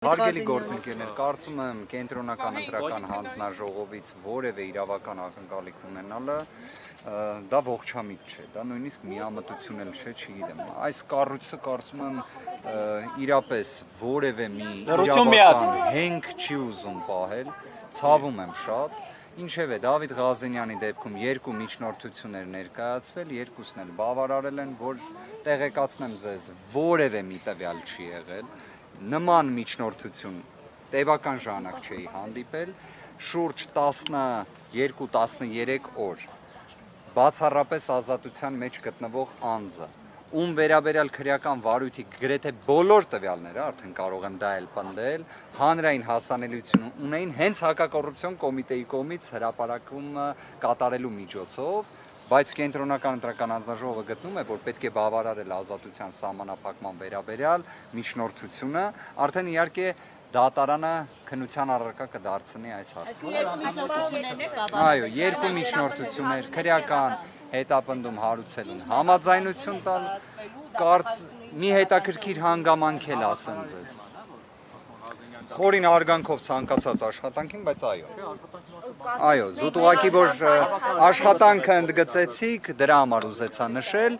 Հարգելի գործընկերներ, կարծում եմ կենտրոնական ընտրական հանձնաժողովից որևէ իրավական ակնկալիք ունենալը դա ողջամիտ չէ, դա նույնիսկ միամտություն էլ չէ, չգիտեմ։ Այս կառույցը կարծում եմ իրապես որևէ մի իրավական հենք չի ուզում պահել, ցավում եմ շատ։ Ինչևէ, Դավիթ Ղազենյանի դեպքում երկու միջնորդություններ ներկայացվել, երկուսն էլ բավարարել են, որ տեղեկացնեմ ձեզ, որևէ մի տվյալ չի եղել։ Նման միջնորդություն տևական ժամանակ չէի հանդիպել, շուրջ 12-13 օր բացառապես ազատության մեջ գտնվող անձը, ում վերաբերյալ քրեական վարույթի գրեթե բոլոր տվյալները, արդեն կարող եմ դա էլ պնդել, հանրային հասանելիություն ունեին հենց հակակոռուպցիոն կոմիտեի կողմից հրապարակումը կատարելու միջոցով, բայց կենտրոնական ընտրական հանձնաժողովը գտնում է, որ պետք է բավարարել ազատության սահմանափակման վերաբերյալ միջնորդությունը, արդեն իհարկե դատարանը քննության առարկա կդարձնի այս հարցը։ Այո, երկու միջնորդություններ, քրեական հետապնդում հարուցելուն համաձայնություն տալ, մի հետաքրքիր հանգամանք էլ ասեմ ձեզ։ Խորին արգանքով ցանկացած աշխատանքին, բայց այո, զուտ ուղղակի որ աշխատանքը ընդգծեցիք, դրա համար ուզեցա նշել,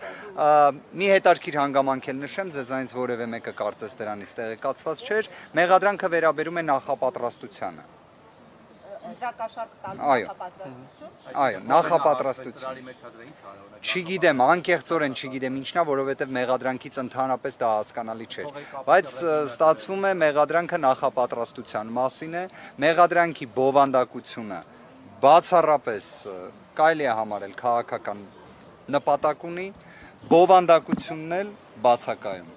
մի հետաքրքիր հանգամանք էլ նշեմ, ձեզանից որևէ մեկը կարծես դրանից տեղեկացված չէր, մեղադրանքը վերաբերում է նախապատրաստությանը։ Այո, նախապատրաստություն։ Չգիտեմ, անկեղծորեն չգիտեմ ինչնա, որովհետև մեղադրանքից ընդհանրապես դա հասկանալի չէր, բայց ստացվում է մեղադրանքը նախապատրաստության մասին է, մեղադրանքի բովանդակությունը բացառապես կարելի է համարել քաղաքական նպատակ ունի, բովանդակությունն էլ բացակայում։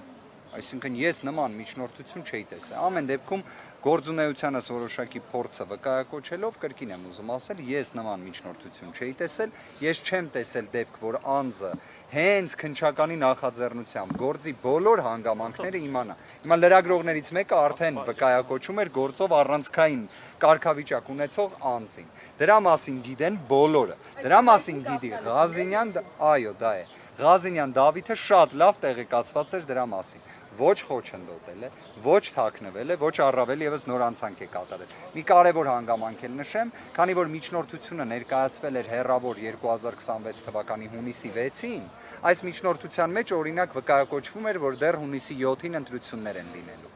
Այսինքն ես նման միջնորդություն չէի տեսել։ Ամեն դեպքում գործունեությանս որոշակի փորձը վկայակոչելով կրկին եմ ուզում ասել, ես նման միջնորդություն չէի տեսել, ես չեմ տեսել դեպք, որ անձը հենց քննչականի նախաձեռնությամբ գործի բոլոր հանգամանքները իմանա։ Հիմա լրագրողներից մեկը արդեն վկայակոչում էր գործով առանցքային կարգավիճակ ունեցող անձին։ Դրա մասին գիտեն բոլորը։ Դրա մասին գիտի Ղազենյան, այո, դա է։ Ղազենյան Դավիթը շատ լավ տեղեկացված էր դրա մասին։ Ոչ խոչընդոտել է, ոչ թաքնվել է, ոչ առավել եւս նոր անցանք է կատարել։ Մի կարևոր հանգամանք էլ նշեմ, քանի որ միջնորդությունը ներկայացվել էր հեռավոր 2026 թվականի հունիսի 6-ին, այս միջնորդության մեջ օրինակ վկայակոչվում էր, որ դեռ հունիսի 7-ին ընտրություններ են լինելու։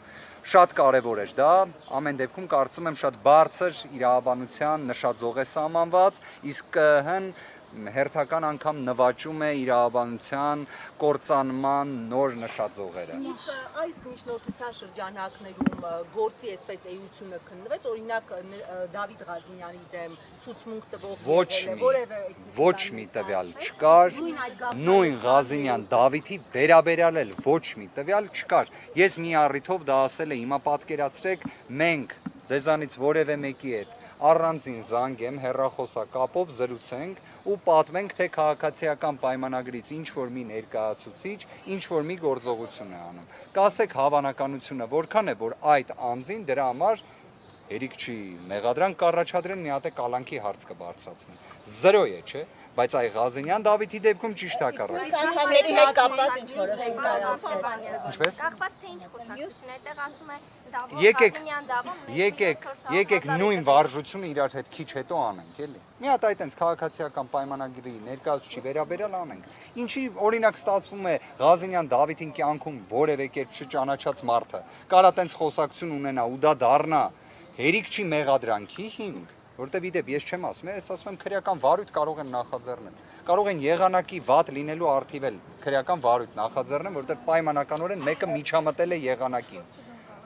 Շատ կարևոր էր դա, ամեն դեպքում կարծում եմ շատ բարձր իրավաբանության նշաձող է սահմանված, իսկ ԿԸՀ-ն հերթական անգամ նվաճում է իրավաբանության կործանման նոր նշաձողերը։ Իսկ այս միջնորդության շրջանակներում գործի այսպես էությունը քննվեց, օրինակ Դավիթ Ղազենյանի դեմ ցուցմունք տվող ոչ մի տվյալ չկար, նույն Ղազենյան Դավիթի վերաբերյալ էլ ոչ մի տվյալ չկար։ Ես մի առիթով դա ասել եմ, հիմա պատկերացրեք, մենք ձեզանից որևէ մեկի հետ առանձին զանգեմ, հեռախոսակապով զրուցենք ու պատմենք, թե քաղաքացիական պայմանագրից ինչ-որ մի ներկայացուցիչ, ինչ-որ մի գործողություն է անում։ Կասեք հավանականությունը որքան է, որ այդ անձին դրա համար հերիք չի մեղադրանք կառաջադրեն, մի հատ է կալանքի հարց կբարձրացնեն։ 0 է, չէ՞։ Բայց այ Ղազենյան Դավիթի դեպքում ճիշտ հակառակն է։ Անդամների հետ կապված ինչ որոշում կայացվեց։ Ինչպես։ Կախված թե ինչ խոսակցություն է, այդտեղ ասում է Եկեք նույն վարժությունը իրար հետ քիչ հետո անենք, էլի։ Մի հատ այտենց քաղաքացիական պայմանագրի ներկայացուցիչի վերաբերյալ անենք։ Ինչի օրինակ ստացվում է Ղազենյան Դավիթին կյանքում որևէ կերպ չճանաչած մարդը, կարա տենց խոսակցություն ունենա ու դա դառնա հերիք չի մեղադրանքի հիմք, որտեվ իդեպ ես չեմ ասում, ես ասում եմ քրեական վարույթ կարող են նախաձեռնել, կարող են եղանակի վատ լինելու առթիվ էլ քրեական վարույթ նախաձեռնեն, որտեվ պայմանականորեն մեկը միջամտել է եղանակին։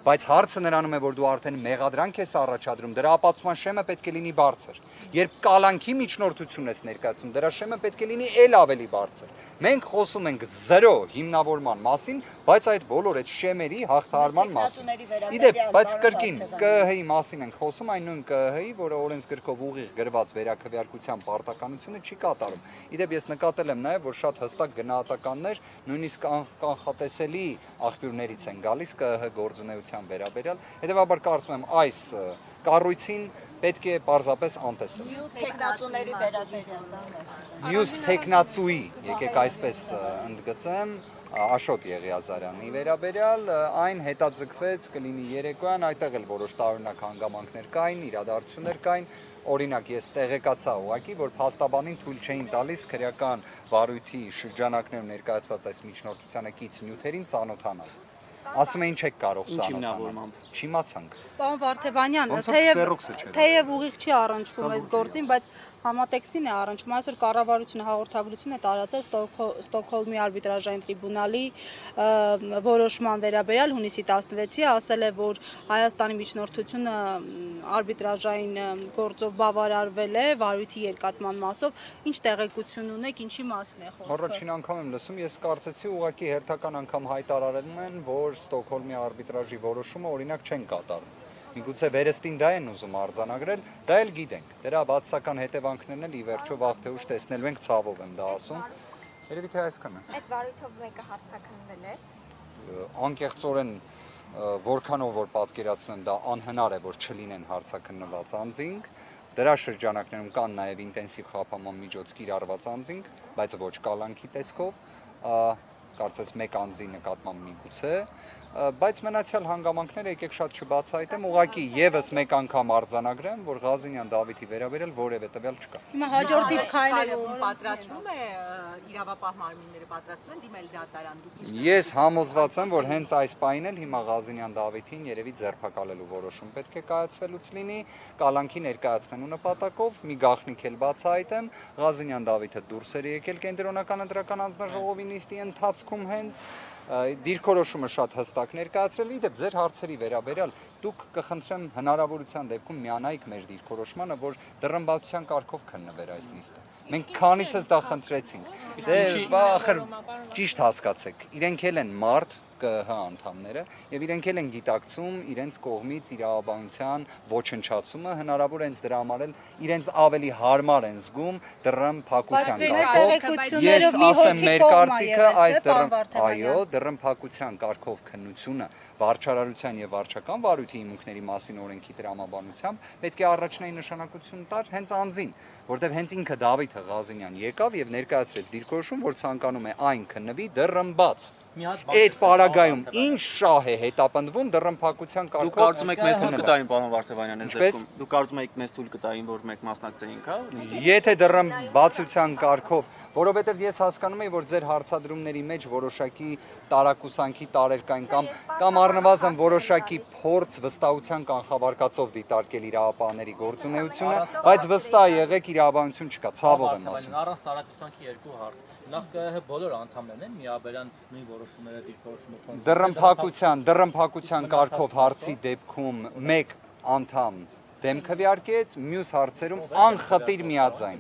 Բայց հարցը նրանում է, որ դու արդեն մեղադրանք ես առաջադրում, դրա ապացուցման շեմը պետք է լինի բարձր։ Երբ կալանքի միջնորդություն ես ներկայացնում, դրա շեմը պետք է լինի էլ ավելի բարձր։ Մենք խոսում ենք 0 հիմնավորման մասին, բայց այդ բոլոր այդ շեմերի հաղթահարման մասին։ Իդեպ, բայց կրկին ԿԸՀ-ի մասին ենք խոսում, այն նույն ԿԸՀ-ի, որը օրենսգրքով ուղիղ գրված վերաքվեարկության պարտականությունը չի կատարում։ Իդեպ ես նկատել եմ նաև, որ շատ հստակ գնահատականներ նույնիսկ կանխատեսելի աղբյուրներից են գալիս ԿԸՀ գործունեության վերաբերյալ, հետևաբար կարծում եմ այս կառույցին պետք է պարզապես անտեսել։ Մյուս տեխնացուների վերաբերյալ։ Մյուս տեխնացուի, եկեք այսպես ընդգծեմ, Աշոտ Եղիազարյանի վերաբերյալ այն հետաձգվեց կլինի երեկոյան, այդտեղ էլ որոշ տարօրինակ հանգամանքներ կային, իրադարձություններ կային, օրինակ ես տեղեկացա ուղղակի, որ փաստաբանին թույլ չէին տալիս քրեական վարույթի շրջանակներում ներկայացված այս միջնորդությանը կից նյութերին ծանոթանալ։ Ասում էին չեք կարող ծանոթանալ։ Չիմացանք։ Պարոն Վարդևանյան, թեև ուղիղ չի առնչվում այս գործին, բայց համատեքստին է առնչվում, այսօր կառավարությունը հաղորդագրություն է տարածել Ստոկհոլմի արբիտրաժային տրիբունալի որոշման վերաբերյալ հունիսի 16-ի, ասել է, որ Հայաստանի միջնորդությունը արբիտրաժային գործով բավարարվել է վարույթի երկատման մասով, ինչ տեղեկություն ունեք, ինչի մասին է խոսքը։ Առաջին անգամ եմ լսում, ես կարծեցի ուղղակի հերթական անգամ հայտարարել են, որ Ստոկհոլմի արբիտրաժի որոշումը օրինակ չեն կատարում։ Միգուցե վերստին դա են ուզում արձանագրել, դա էլ գիտենք։ Դրա բացասական հետևանքներն էլ ի վերջո վաղ թե ուշ տեսնելու ենք, ցավով եմ դա ասում։ Երևի թե այսքանը։ Այդ վարույթով մեկը հարցաքննվել է։ Անկեղծորեն որքանով որ պատկերացնում եմ, դա անհնար է, որ չլինեն հարցաքննված անձինք։ Դրա շրջանակներում կան նաև ինտենսիվ խափանման միջոց կիրառված անձինք, բայց ոչ կալանքի տեսքով, կարծես մեկ անձի նկատմամբ միգուցե, բայց մնացյալ հանգամանքները եկեք շատ չբացահայտեմ, ուղղակի եւս մեկ անգամ արձանագրեմ, որ Ղազինյան Դավիթի վերաբերյալ որևէ տվյալ չկա։ Հիմա հաջորդի քայլերը պատրաստվում է իրավապահ մարմինները պատրաստվում են դիմել դատարան դուք։ Ես համոզված եմ, որ հենց այս պահին էլ հիմա Ղազինյան Դավիթին երևի ձերբակալելու որոշում պետք է կայացվելուց լինի, կալանքի ներկայացնելու նպատակով մի գաղտնիք էլ բացահայտեմ, Ղազինյան Դավիթը դուրս էր եկել կենտրոնական ընտրական անձնաժողովի նիստի ընթացքում հենց դիրքորոշումը շատ հստակ ներկայացրել, իդեպ ձեր հարցերի վերաբերյալ դուք կխնդրեմ հնարավորության դեպքում միանայիք մեր դիրքորոշմանը, որ դռնբացության կարգով քննվեր այս նիստը։ Մենք քանիցս դա խնդրեցինք։ Դե ախր ճիշտ հասկացեք, իրենք էլ են մարդ ԿՀ անդամները եւ իրենք էլ են գիտակցում իրենց կողմից իրավաբանության ոչնչացումը, հնարավոր է հենց դրա համար էլ իրենց ավելի հարմար են զգում դռնփակության կարգով։ Ես ասեմ մեր կարծիքը այս դռնփակության կարգով քննությունը վարչարարության եւ վարչական վարույթի հիմունքների մասին օրենքի տրամաբանությամբ պետք է առաջնային նշանակություն տար հենց անձին, որտեղ հենց ինքը Դավիթը Ղազինյան եկավ եւ ներկայացրեց դիրքորոշում, որ ցանկանում է այն քննվի դռնբաց։ Այդ պարագայում ինչ շահ է հետապնդվում դռնփակության կարգով։ Դուք կարծում եք մեզ թույլ կտային, պարոն Վարդևանյան, այս դեպքում դուք կարծում եք մեզ թույլ կտային, որ մենք մասնակցեինք, հա։ Եթե դռնբացության կարգով, որովհետև ես հասկանում եմ, որ ձեր հարցադրումների մեջ որոշակի տարակուսանքի տարեր կային կամ առնվազն որոշակի փորձ վստահության կանխավարկածով դիտարկել իրավապահների գործունեությունը, բայց վստահ եղեք իրավաբանություն չկա, ցավով եմ ասում։ Առանց տարակուսանքի երկու հարց։ Նախ ԿՀ բոլոր անդամներն են միաբերան նույն որոշումները դիրքորոշումը դռնփակության կարգով հարցի դեպքում մեկ անդամ դեմ քվեարկեց, մյուս հարցերում անխտիր միաձայն։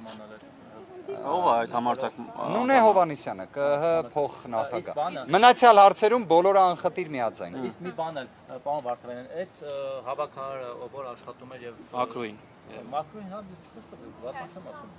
Ո՞վ է այդ համարձակ։ Նունե Հովանեսյանը, ԿՀ փոխնախագահ։ Մնացյալ հարցերում բոլորը անխտիր միաձայն։ Իսկ մի բան էլ, պարոն Վարդևանյան, այդ հավաքարը, որ աշխատում էր եւ Մակրոին Մակրոին հա չեմ ասում։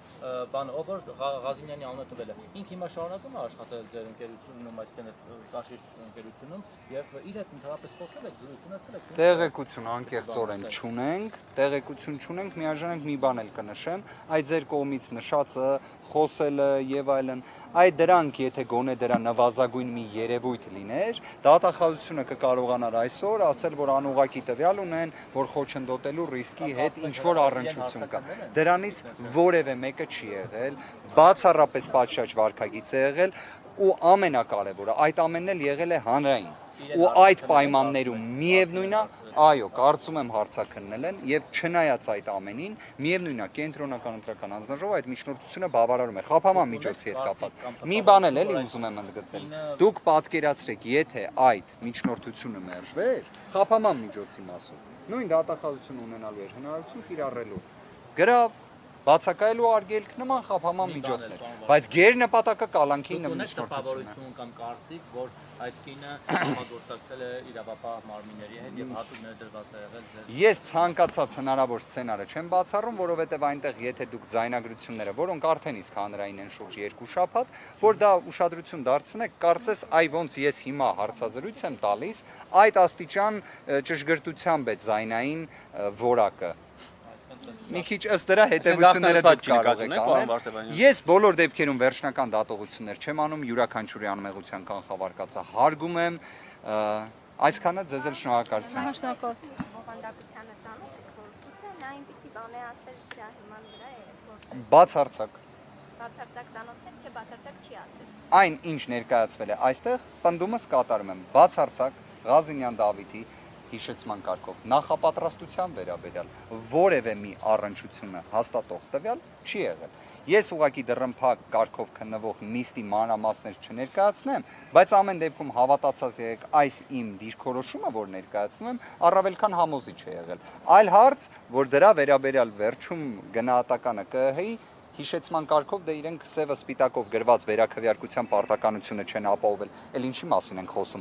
Բան, ով որ Ղազինյանի անունը տվել է։ Ինքը հիմա շարունակում է աշխատել ձեր ընկերությունում, այսինքն Տաշիշ ընկերությունում եւ իր հետ ընդհանրապես խոսել եք, զրուցել եք։ Տեղեկություն անկեղծորեն չունենք, միաժամանակ մի բան էլ կնշեմ, այդ ձեր կողմից նշածը, խոսելը եւ այլն, այդ դրանք եթե գոնե դրա նվազագույն մի երևույթ լիներ, դատախազությունը կկարողանար այսօր ասել, որ անուղակի տվյալ ունեն, որ խոչընդոտելու ռիսկի հետ ինչ որ առնչություն կա։ Դրանից որևէ մեկը չի եղել, բացառապես պատշաճ վարքագիծ է եղել ու ամենակարևորը այդ ամենն էլ եղել է հանրային։ Ու այդ պայմաններում միևնույնն է, այո, կարծում եմ հարցաքննել են եւ չնայած այդ ամենին, միևնույնն է կենտրոնական ընտրական անձնաժողովը այդ միջնորդությունը բավարարում է խափանման միջոցի հետ կապված։ Մի բան էլ էլի ուզում եմ ընդգծել։ Դուք պատկերացրեք, եթե այդ միջնորդությունը մերժվեր խափանման միջոցի մասով, նույն դատախազություն ունենալու էր հնարավորություն կիրառելու գրավ բացակայելու արգելք նման խափանման միջոցներ, բայց գերնպատակը կալանքի միջնորդությունն է։ Կամ կարծիք, որ այդ կինը համագործակցել է իրավապահ մարմինների հետ եւ հատուկ ներդրված է եղել։ Ես ցանկացած հնարավոր սցենարը չեմ բացառում, որովհետեւ այնտեղ եթե դուք ձայնագրությունները, որոնք արդեն իսկ հանրային են շուրջ 2 շաբաթ, որ դա ուշադրություն դարձնեք, կարծես այ ոնց ես հիմա հարցազրույց եմ տալիս, այդ աստիճան ճշգրտությամբ է ձայնային որակը։ Մի քիչ ըստ դրա հետևությունները դուք կարող եք պարոն անել։ Վարդևանյան։ Ես բոլոր դեպքերում վերջնական դատողություններ չեմ անում, յուրաքանչյուրի անմեղության կանխավարկածը հարգում եմ։ Այսքանը ձեզ էլ շնորհակալություն։ Շնորհակալություն։ Բովանդակությանը ծանոթ եք, որ գուցե նա այնպեսի բան է ասել դրա հիման վրա է, որ Բացարձակ։ բացարձակ ծանոթ եք, չէ բացարձակ չի ասել։ Այն ինչ ներկայացվել է այստեղ, պնդումս կատարում եմ բացարձակ Ղազինյան Դավիթի հիշեցման կարգով նախապատրաստության վերաբերյալ որևէ մի առնչությունը հաստատող տվյալ չի եղել։ Ես ուղղակի դռնփակ կարգով քննվող նիստի մանրամասներ չներկայացնեմ, բայց ամեն դեպքում հավատացած եղեք այս իմ դիրքորոշումը, որ ներկայացնում եմ, առավել քան համոզիչ է եղել։ Այլ հարց, որ դրա վերաբերյալ վերջում գնահատականը ԿԸՀ-ի հիշեցման կարգով դե իրենք սևը սպիտակով գրված վերաքվեարկության պարտականությունը չեն ապահովել, էլ ինչի մասին ենք խոսում։